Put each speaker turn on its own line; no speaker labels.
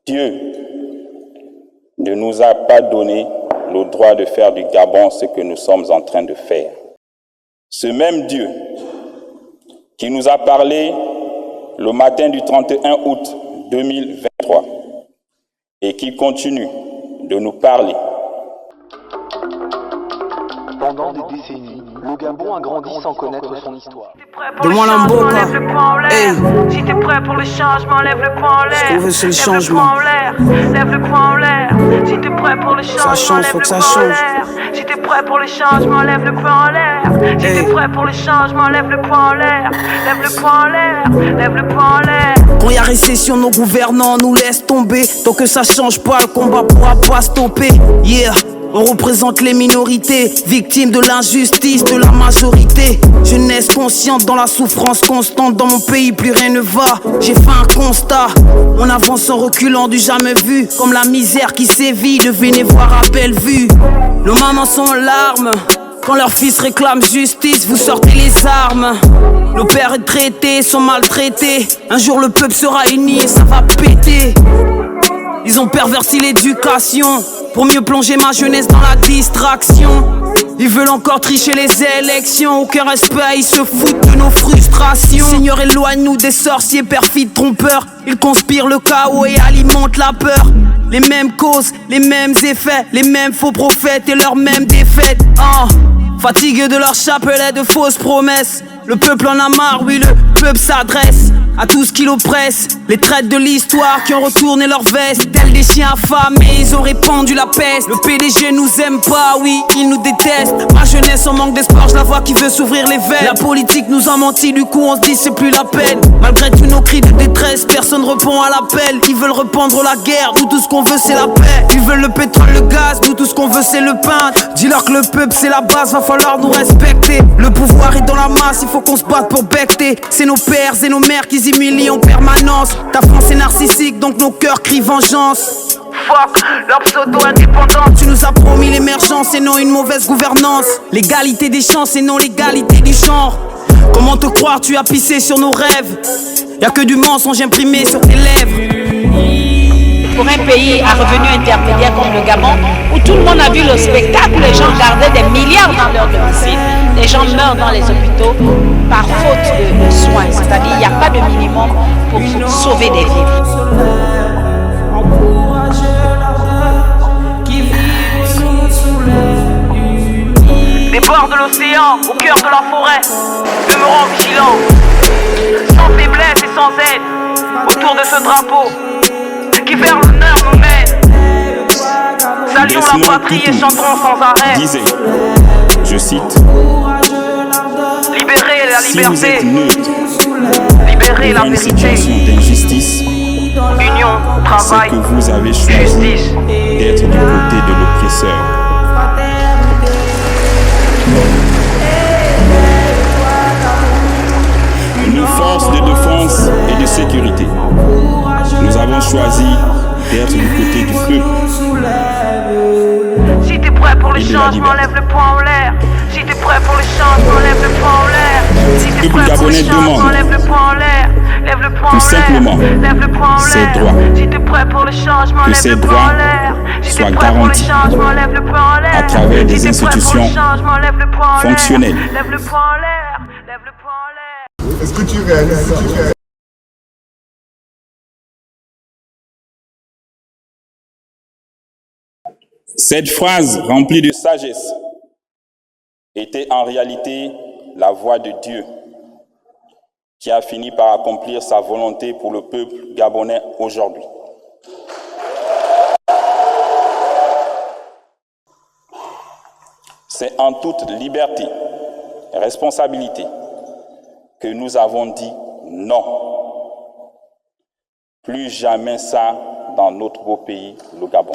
Dieu ne nous a pas donné le droit de faire du Gabon ce que nous sommes en train de faire. Ce même Dieu qui nous a parlé le matin du 31 août 2023 et qui continue de nous parler.
Pendant des décennies, le Gabon a grandi sans connaître son histoire.
Demande un beau cas. Hey.
Si t'es prêt pour le changement, lève le poing en l'air.
Ce qu'on veut, c'est le changement.
Lève le poing en l'air. Si t'es prêt pour le changement,
ça change, faut que ça change.
Si t'es prêt pour le changement, lève le poing en l'air. Si t'es prêt pour le changement, lève le poing en l'air. Lève le poing en l'air. Lève le poing en l'air.
Quand y a récession, nos gouvernants nous laissent tomber. Tant que ça change pas, le combat pourra pas stopper. Yeah. On représente les minorités, victimes de l'injustice de la majorité. Jeunesse consciente dans la souffrance constante. Dans mon pays, plus rien ne va. J'ai fait un constat. On avance en reculant du jamais vu. Comme la misère qui sévit, devenez voir à belle vue. Nos mamans sont en larmes. Quand leurs fils réclament justice, vous sortez les armes. Nos pères retraités sont maltraités. Un jour le peuple sera uni et ça va péter. Ils ont perverti l'éducation pour mieux plonger ma jeunesse dans la distraction. Ils veulent encore tricher les élections. Aucun respect, ils se foutent de nos frustrations. Seigneur, éloigne-nous des sorciers perfides trompeurs. Ils conspirent le chaos et alimentent la peur. Les mêmes causes, les mêmes effets, les mêmes faux prophètes et leurs mêmes défaites. Fatigués de leur chapelet de fausses promesses. Le peuple en a marre, oui, le peuple s'adresse à tout ce qui l'oppresse. Les traites de l'histoire qui ont retourné leur veste. Tels des chiens affamés, ils ont répandu la peste. Le PDG nous aime pas, oui, il nous déteste. Ma jeunesse en manque d'espoir, je la vois qui veut s'ouvrir les veines. La politique nous a menti, du coup on se dit c'est plus la peine. Malgré tous nos cris de détresse, personne répond à l'appel. Ils veulent reprendre la guerre, nous tout ce qu'on veut c'est la paix. Ils veulent le pétrole, le gaz, nous tout ce qu'on veut c'est le pain. Dis-leur que le peuple c'est la base, va falloir nous respecter. Le pouvoir est dans la masse, il faut qu'on se batte pour becter. C'est nos pères et nos mères qui humilient en permanence. Ta France est narcissique, donc nos cœurs crient vengeance.
Fuck leur pseudo-indépendance.
Tu nous as promis l'émergence et non une mauvaise gouvernance. L'égalité des chances et non l'égalité du genre. Comment te croire, tu as pissé sur nos rêves. Y'a que du mensonge imprimé sur tes lèvres.
Pour un pays à revenu intermédiaire comme le Gabon, où tout le monde a vu le spectacle, les gens gardaient des milliards dans leur domicile. Les gens meurent dans les hôpitaux par faute de soins, c'est-à-dire il n'y a pas de minimum pour sauver des vies.
Des bords de l'océan, au cœur de la forêt, demeurons vigilants, sans faiblesse et sans aide, autour de ce drapeau qui vers l'honneur nous mène. Saluons la patrie et chantons sans arrêt.
Disait, je cite,
libérer la
si
liberté,
vous êtes neutre
libérer la
devant une
vérité,
situation d'injustice,
union,
c'est
travail,
que vous avez choisi
justice.
d'être du côté de l'oppresseur. Nos forces de défense et de sécurité, nous avons choisi d'être du côté du peuple.
Si t'es prêt pour le
Et de la
changement,
liberté.
lève le poing en l'air. Si t'es prêt pour le changement, lève le poing en l'air. Si t'es
Le
prêt pour le
Gabonais
changement,
demande
lève le poing en l'air. Lève le poing
tout
en
simplement
l'air. Lève le poing en
ses
l'air.
droits.
Si t'es prêt pour le changement,
Que
lève
ces
le poing
droits
en l'air. Si
soient
t'es prêt pour le
garantis
changement, lève le poing en l'air.
à travers des
Si t'es prêt pour le
institutions
changement, lève le poing en l'air.
fonctionnelles.
Lève le poing en l'air. Lève le poing en l'air.
Est-ce que tu réalises ça?
Cette phrase remplie de sagesse était en réalité la voix de Dieu qui a fini par accomplir sa volonté pour le peuple gabonais aujourd'hui. C'est en toute liberté et responsabilité que nous avons dit non. Plus jamais ça dans notre beau pays, le Gabon.